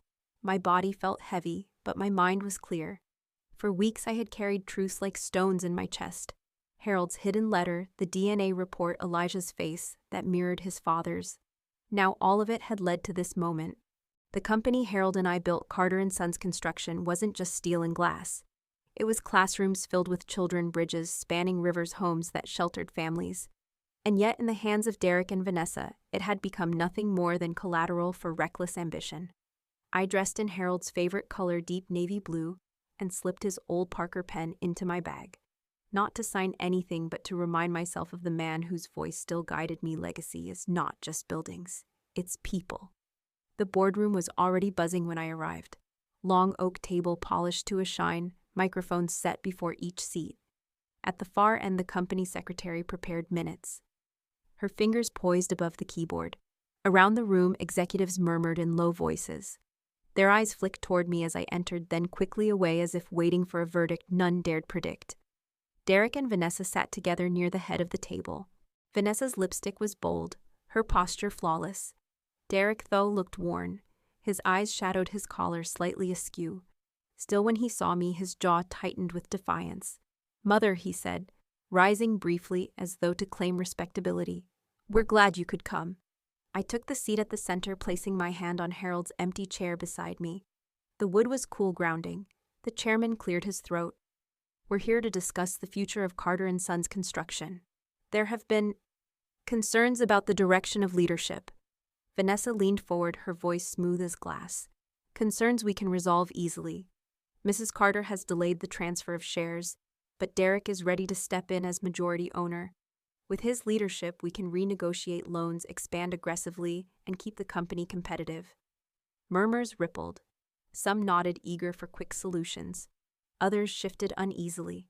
My body felt heavy, but my mind was clear. For weeks I had carried truths like stones in my chest. Harold's hidden letter, the DNA report, Elijah's face that mirrored his father's. Now all of it had led to this moment. The company Harold and I built, Carter & Sons Construction, wasn't just steel and glass. It was classrooms filled with children, bridges spanning rivers, homes that sheltered families. And yet, in the hands of Derrick and Vanessa, it had become nothing more than collateral for reckless ambition. I dressed in Harold's favorite color, deep navy blue, and slipped his old Parker pen into my bag. Not to sign anything, but to remind myself of the man whose voice still guided me. Legacy is not just buildings, it's people. The boardroom was already buzzing when I arrived. Long oak table polished to a shine, microphones set before each seat. At the far end, the company secretary prepared minutes, her fingers poised above the keyboard. Around the room, executives murmured in low voices. Their eyes flicked toward me as I entered, then quickly away as if waiting for a verdict none dared predict. Derrick and Vanessa sat together near the head of the table. Vanessa's lipstick was bold, her posture flawless. Derrick, though, looked worn. His eyes shadowed his collar slightly askew. Still, when he saw me, his jaw tightened with defiance. "Mother," he said, rising briefly as though to claim respectability, "we're glad you could come." I took the seat at the center, placing my hand on Harold's empty chair beside me. The wood was cool, grounding. The chairman cleared his throat. "We're here to discuss the future of Carter & Sons Construction. There have been concerns about the direction of leadership." Vanessa leaned forward, her voice smooth as glass. "Concerns we can resolve easily. Mrs. Carter has delayed the transfer of shares, but Derrick is ready to step in as majority owner. With his leadership, we can renegotiate loans, expand aggressively, and keep the company competitive." Murmurs rippled. Some nodded, eager for quick solutions. Others shifted uneasily.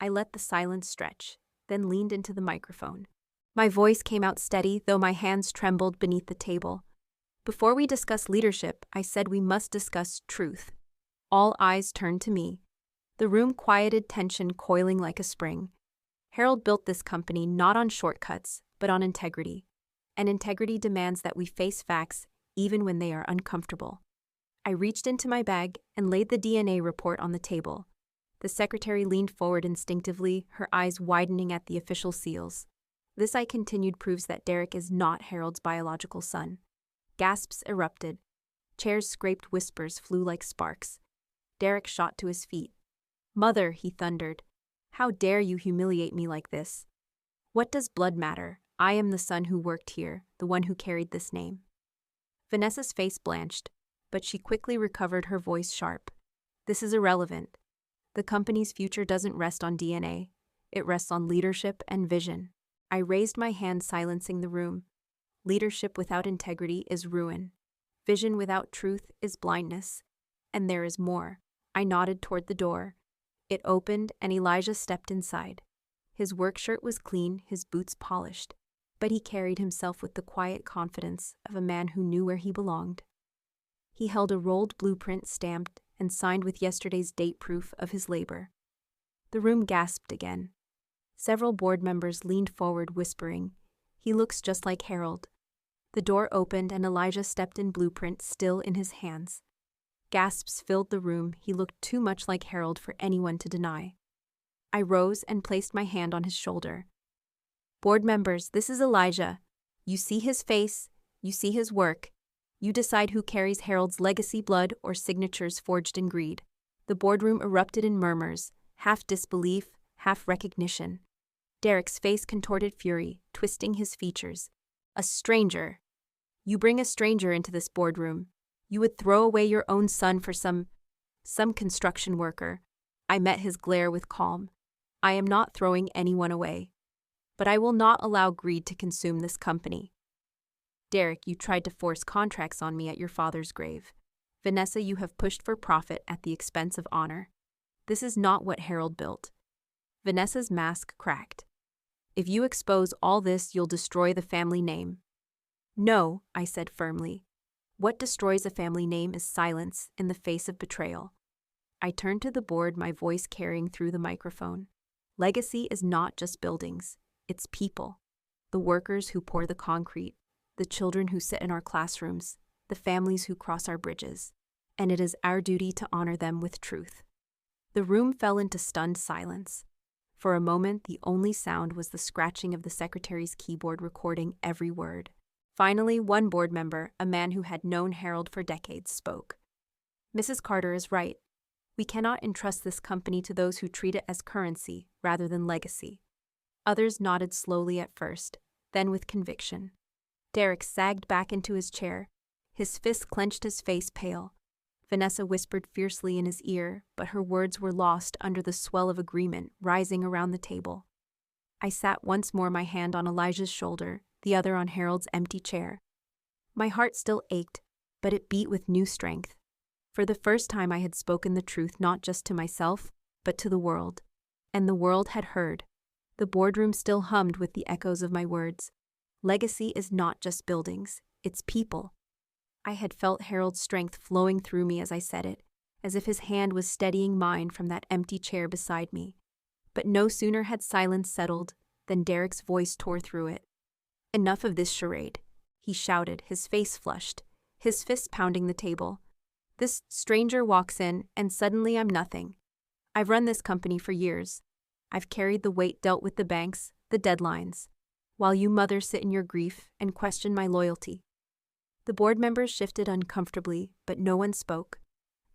I let the silence stretch, then leaned into the microphone. My voice came out steady, though my hands trembled beneath the table. "Before we discuss leadership," I said, "we must discuss truth." All eyes turned to me. The room quieted, tension coiling like a spring. Harold built this company not on shortcuts, but on integrity. And integrity demands that we face facts even when they are uncomfortable. I reached into my bag and laid the DNA report on the table. The secretary leaned forward instinctively, her eyes widening at the official seals. "This," I continued, "proves that Derrick is not Harold's biological son." Gasps erupted. Chairs scraped, whispers flew like sparks. Derrick shot to his feet. "Mother," he thundered, "how dare you humiliate me like this? What does blood matter? I am the son who worked here, the one who carried this name." Vanessa's face blanched, but she quickly recovered, her voice sharp. "This is irrelevant. The company's future doesn't rest on DNA. It rests on leadership and vision." I raised my hand, silencing the room. Leadership without integrity is ruin. Vision without truth is blindness. And there is more. I nodded toward the door. It opened, and Elijah stepped inside. His work shirt was clean, his boots polished, but he carried himself with the quiet confidence of a man who knew where he belonged. He held a rolled blueprint stamped and signed with yesterday's date, proof of his labor. The room gasped again. Several board members leaned forward, whispering, "He looks just like Harold." The door opened and Elijah stepped in, blueprint still in his hands. Gasps filled the room. He looked too much like Harold for anyone to deny. I rose and placed my hand on his shoulder. "Board members, this is Elijah. You see his face, you see his work. You decide who carries Harold's legacy, blood or signatures forged in greed." The boardroom erupted in murmurs, half disbelief, half recognition. Derrick's face contorted fury, twisting his features. "A stranger. You bring a stranger into this boardroom. You would throw away your own son for some construction worker." I met his glare with calm. "I am not throwing anyone away. But I will not allow greed to consume this company." "Derrick, you tried to force contracts on me at your father's grave." Vanessa, you have pushed for profit at the expense of honor. This is not what Harold built. Vanessa's mask cracked. If you expose all this, you'll destroy the family name. No, I said firmly. What destroys a family name is silence in the face of betrayal. I turned to the board, my voice carrying through the microphone. Legacy is not just buildings, it's people. The workers who pour the concrete, the children who sit in our classrooms, the families who cross our bridges. And it is our duty to honor them with truth. The room fell into stunned silence. For a moment, the only sound was the scratching of the secretary's keyboard recording every word. Finally, one board member, a man who had known Harold for decades, spoke. Mrs. Carter is right. We cannot entrust this company to those who treat it as currency rather than legacy. Others nodded slowly at first, then with conviction. Derrick sagged back into his chair. His fist clenched, his face pale. Vanessa whispered fiercely in his ear, but her words were lost under the swell of agreement rising around the table. I sat once more, my hand on Elijah's shoulder, the other on Harold's empty chair. My heart still ached, but it beat with new strength. For the first time I had spoken the truth not just to myself, but to the world. And the world had heard. The boardroom still hummed with the echoes of my words. Legacy is not just buildings, it's people. I had felt Harold's strength flowing through me as I said it, as if his hand was steadying mine from that empty chair beside me. But no sooner had silence settled than Derrick's voice tore through it. Enough of this charade, he shouted, his face flushed, his fists pounding the table. This stranger walks in, and suddenly I'm nothing. I've run this company for years. I've carried the weight, dealt with the banks, the deadlines, while you mothers sit in your grief and question my loyalty. The board members shifted uncomfortably, but no one spoke.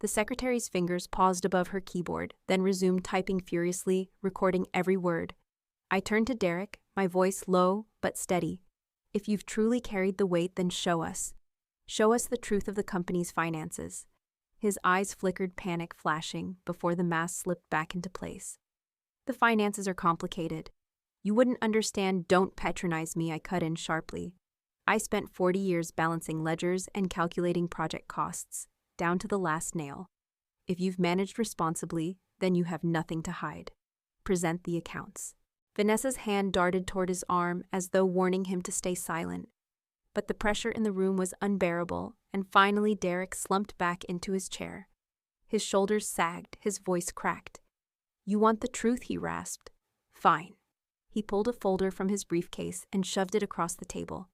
The secretary's fingers paused above her keyboard, then resumed typing furiously, recording every word. I turned to Derrick, my voice low but steady. If you've truly carried the weight, then show us. Show us the truth of the company's finances. His eyes flickered, panic flashing, before the mask slipped back into place. The finances are complicated. You wouldn't understand. Don't patronize me, I cut in sharply. I spent 40 years balancing ledgers and calculating project costs, down to the last nail. If you've managed responsibly, then you have nothing to hide. Present the accounts. Vanessa's hand darted toward his arm as though warning him to stay silent. But the pressure in the room was unbearable, and finally Derrick slumped back into his chair. His shoulders sagged, his voice cracked. You want the truth, he rasped. Fine. He pulled a folder from his briefcase and shoved it across the table.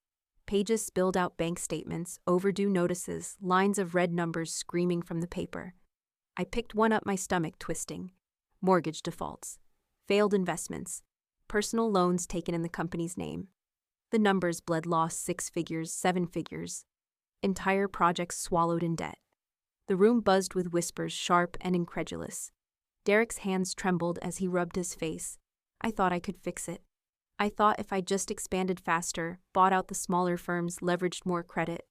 Pages spilled out, bank statements, overdue notices, lines of red numbers screaming from the paper. I picked one up, my stomach twisting. Mortgage defaults, failed investments, personal loans taken in the company's name. The numbers bled, loss 6 figures, 7 figures. Entire projects swallowed in debt. The room buzzed with whispers, sharp and incredulous. Derrick's hands trembled as he rubbed his face. I thought I could fix it. I thought if I just expanded faster, bought out the smaller firms, leveraged more credit,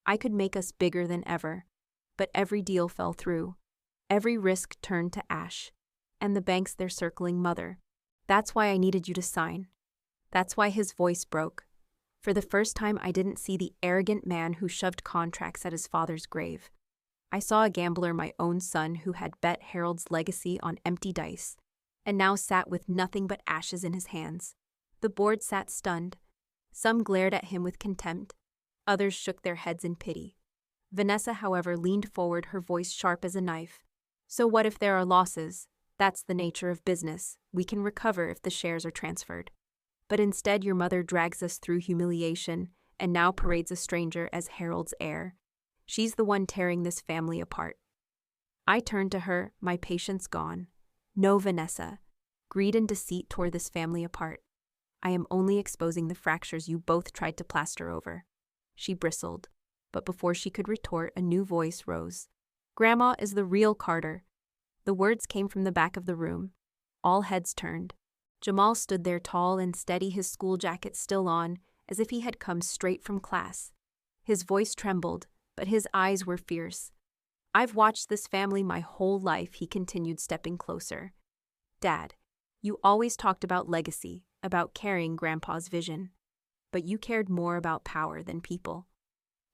I could make us bigger than ever. But every deal fell through. Every risk turned to ash. And the banks, they're circling mother. That's why I needed you to sign. That's why his voice broke. For the first time, I didn't see the arrogant man who shoved contracts at his father's grave. I saw a gambler, my own son, who had bet Harold's legacy on empty dice, and now sat with nothing but ashes in his hands. The board sat stunned. Some glared at him with contempt. Others shook their heads in pity. Vanessa, however, leaned forward, her voice sharp as a knife. So what if there are losses? That's the nature of business. We can recover if the shares are transferred. But instead, your mother drags us through humiliation and now parades a stranger as Harold's heir. She's the one tearing this family apart. I turned to her, my patience gone. No, Vanessa. Greed and deceit tore this family apart. I am only exposing the fractures you both tried to plaster over. She bristled, but before she could retort, a new voice rose. Grandma is the real Carter. The words came from the back of the room. All heads turned. Jamal stood there, tall and steady, his school jacket still on, as if he had come straight from class. His voice trembled, but his eyes were fierce. I've watched this family my whole life, he continued, stepping closer. Dad, you always talked about legacy, about carrying Grandpa's vision. But you cared more about power than people.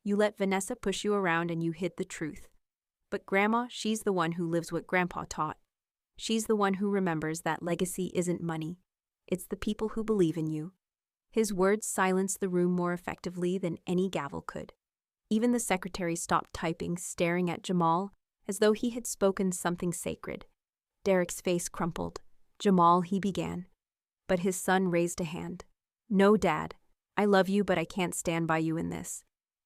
You let Vanessa push you around and you hid the truth. But Grandma, she's the one who lives what Grandpa taught. She's the one who remembers that legacy isn't money. It's the people who believe in you. His words silenced the room more effectively than any gavel could. Even the secretary stopped typing, staring at Jamal as though he had spoken something sacred. Derrick's face crumpled. "Jamal," he began. But his son raised a hand. "No, Dad. I love you, but I can't stand by you in this.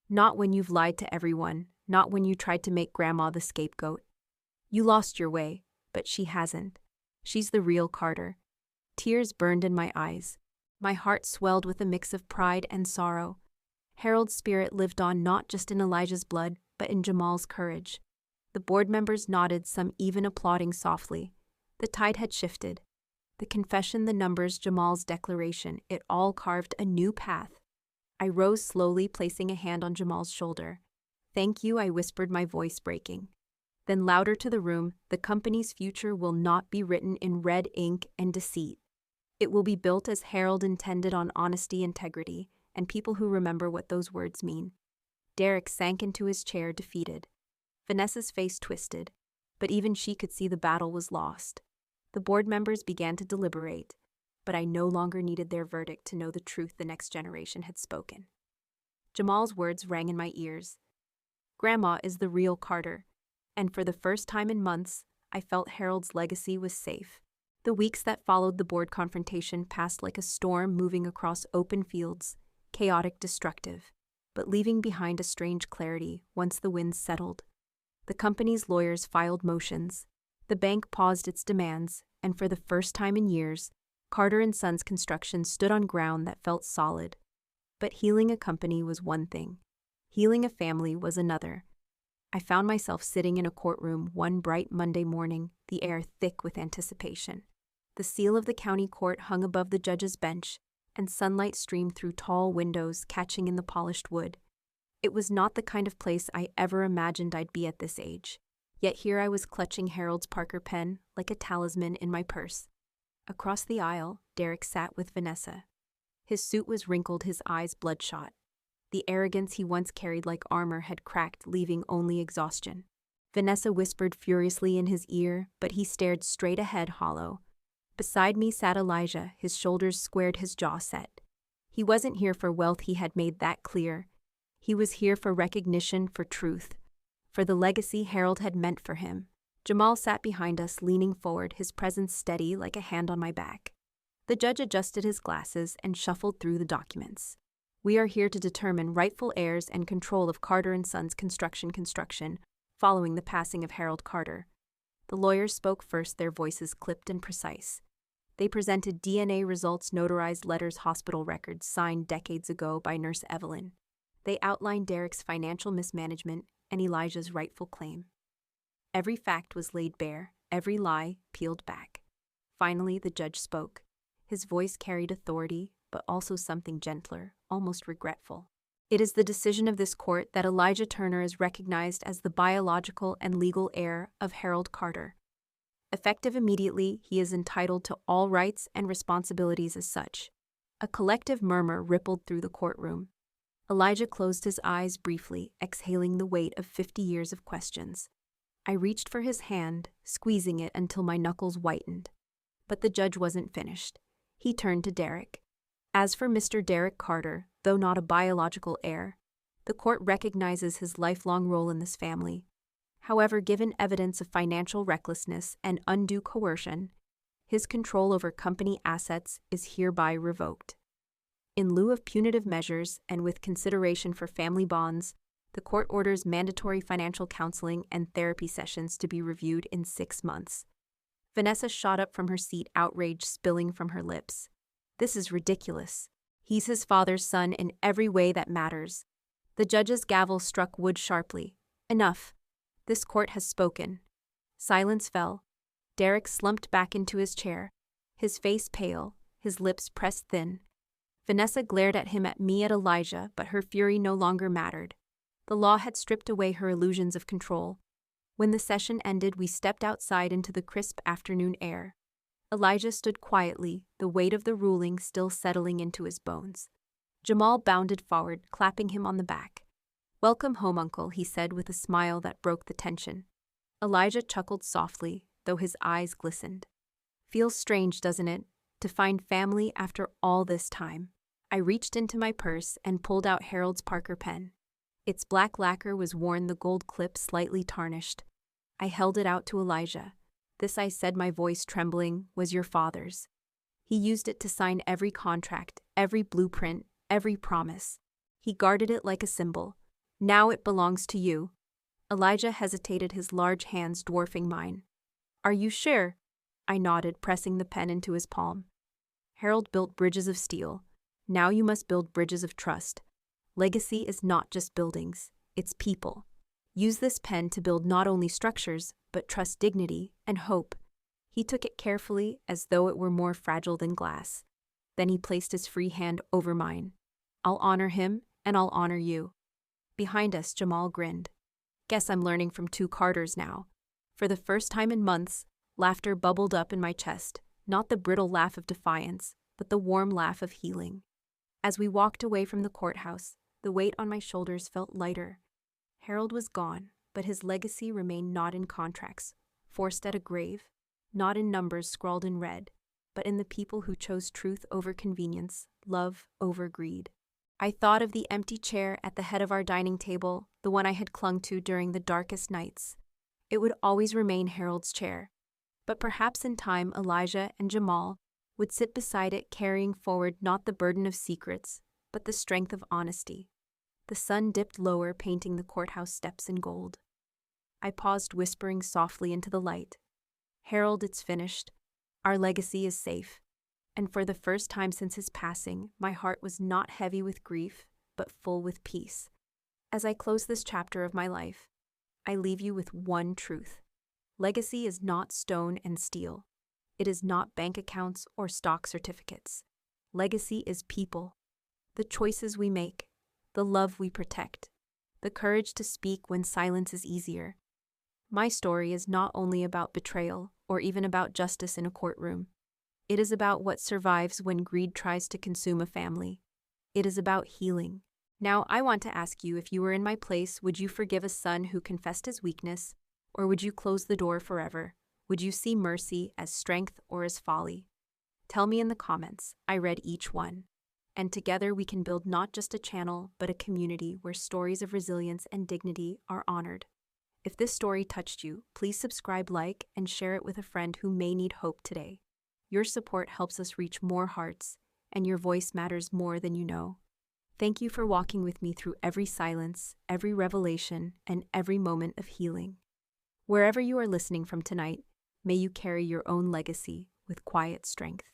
Not when you've lied to everyone, not when you tried to make Grandma the scapegoat. You lost your way, but she hasn't. She's the real Carter." Tears burned in my eyes. My heart swelled with a mix of pride and sorrow. Harold's spirit lived on not just in Elijah's blood, but in Jamal's courage. The board members nodded, some even applauding softly. The tide had shifted. The confession, the numbers, Jamal's declaration, it all carved a new path. I rose slowly, placing a hand on Jamal's shoulder. "Thank you," I whispered, my voice breaking. Then louder to the room, "The company's future will not be written in red ink and deceit. It will be built as Harold intended, on honesty, integrity, and people who remember what those words mean." Derrick sank into his chair, defeated. Vanessa's face twisted, but even she could see the battle was lost. The board members began to deliberate, but I no longer needed their verdict to know the truth the next generation had spoken. Jamal's words rang in my ears. Grandma is the real Carter, and for the first time in months, I felt Harold's legacy was safe. The weeks that followed the board confrontation passed like a storm moving across open fields, chaotic, destructive, but leaving behind a strange clarity once the winds settled. The company's lawyers filed motions. The bank paused its demands, and for the first time in years, Carter & Sons Construction stood on ground that felt solid. But healing a company was one thing. Healing a family was another. I found myself sitting in a courtroom one bright Monday morning, the air thick with anticipation. The seal of the county court hung above the judge's bench, and sunlight streamed through tall windows, catching in the polished wood. It was not the kind of place I ever imagined I'd be at this age. Yet here I was, clutching Harold's Parker pen like a talisman in my purse. Across the aisle, Derrick sat with Vanessa. His suit was wrinkled, his eyes bloodshot. The arrogance he once carried like armor had cracked, leaving only exhaustion. Vanessa whispered furiously in his ear, but he stared straight ahead, hollow. Beside me sat Elijah, his shoulders squared, his jaw set. He wasn't here for wealth, he had made that clear. He was here for recognition, for truth, for the legacy Harold had meant for him. Jamal sat behind us, leaning forward, his presence steady like a hand on my back. The judge adjusted his glasses and shuffled through the documents. "We are here to determine rightful heirs and control of Carter & Sons Construction following the passing of Harold Carter." The lawyers spoke first, their voices clipped and precise. They presented DNA results, notarized letters, hospital records signed decades ago by Nurse Evelyn. They outlined Derrick's financial mismanagement and Elijah's rightful claim. Every fact was laid bare, every lie peeled back. Finally, the judge spoke. His voice carried authority, but also something gentler, almost regretful. "It is the decision of this court that Elijah Turner is recognized as the biological and legal heir of Harold Carter. Effective immediately, he is entitled to all rights and responsibilities as such." A collective murmur rippled through the courtroom. Elijah closed his eyes briefly, exhaling the weight of 50 years of questions. I reached for his hand, squeezing it until my knuckles whitened. But the judge wasn't finished. He turned to Derrick. "As for Mr. Derrick Carter, though not a biological heir, the court recognizes his lifelong role in this family. However, given evidence of financial recklessness and undue coercion, his control over company assets is hereby revoked. In lieu of punitive measures and with consideration for family bonds, the court orders mandatory financial counseling and therapy sessions to be reviewed in 6 months." Vanessa shot up from her seat, outrage spilling from her lips. "This is ridiculous. He's his father's son in every way that matters." The judge's gavel struck wood sharply. "Enough. This court has spoken." Silence fell. Derrick slumped back into his chair, his face pale, his lips pressed thin. Vanessa glared at him, at me, at Elijah, but her fury no longer mattered. The law had stripped away her illusions of control. When the session ended, we stepped outside into the crisp afternoon air. Elijah stood quietly, the weight of the ruling still settling into his bones. Jamal bounded forward, clapping him on the back. "Welcome home, Uncle," he said with a smile that broke the tension. Elijah chuckled softly, though his eyes glistened. Feels strange, doesn't it, to find family after all this time? I reached into my purse and pulled out Harold's Parker pen. Its black lacquer was worn, the gold clip slightly tarnished. I held it out to Elijah. This, I said, my voice trembling, was your father's. He used it to sign every contract, every blueprint, every promise. He guarded it like a symbol. Now it belongs to you. Elijah hesitated, his large hands dwarfing mine. Are you sure? I nodded, pressing the pen into his palm. Harold built bridges of steel. Now you must build bridges of trust. Legacy is not just buildings, it's people. Use this pen to build not only structures, but trust, dignity, and hope. He took it carefully, as though it were more fragile than glass. Then he placed his free hand over mine. I'll honor him, and I'll honor you. Behind us, Jamal grinned. Guess I'm learning from two Carters now. For the first time in months, laughter bubbled up in my chest, not the brittle laugh of defiance, but the warm laugh of healing. As we walked away from the courthouse, the weight on my shoulders felt lighter. Harold was gone, but his legacy remained, not in contracts forced at a grave, not in numbers scrawled in red, but in the people who chose truth over convenience, love over greed. I thought of the empty chair at the head of our dining table, the one I had clung to during the darkest nights. It would always remain Harold's chair, but perhaps in time Elijah and Jamal would sit beside it, carrying forward not the burden of secrets, but the strength of honesty. The sun dipped lower, painting the courthouse steps in gold. I paused, whispering softly into the light. Harold, it's finished. Our legacy is safe. And for the first time since his passing, my heart was not heavy with grief, but full with peace. As I close this chapter of my life, I leave you with one truth. Legacy is not stone and steel. It is not bank accounts or stock certificates. Legacy is people. The choices we make, the love we protect, the courage to speak when silence is easier. My story is not only about betrayal or even about justice in a courtroom. It is about what survives when greed tries to consume a family. It is about healing. Now, I want to ask you, if you were in my place, would you forgive a son who confessed his weakness, or would you close the door forever? Would you see mercy as strength or as folly? Tell me in the comments. I read each one. And together we can build not just a channel, but a community where stories of resilience and dignity are honored. If this story touched you, please subscribe, like, and share it with a friend who may need hope today. Your support helps us reach more hearts, and your voice matters more than you know. Thank you for walking with me through every silence, every revelation, and every moment of healing. Wherever you are listening from tonight, may you carry your own legacy with quiet strength.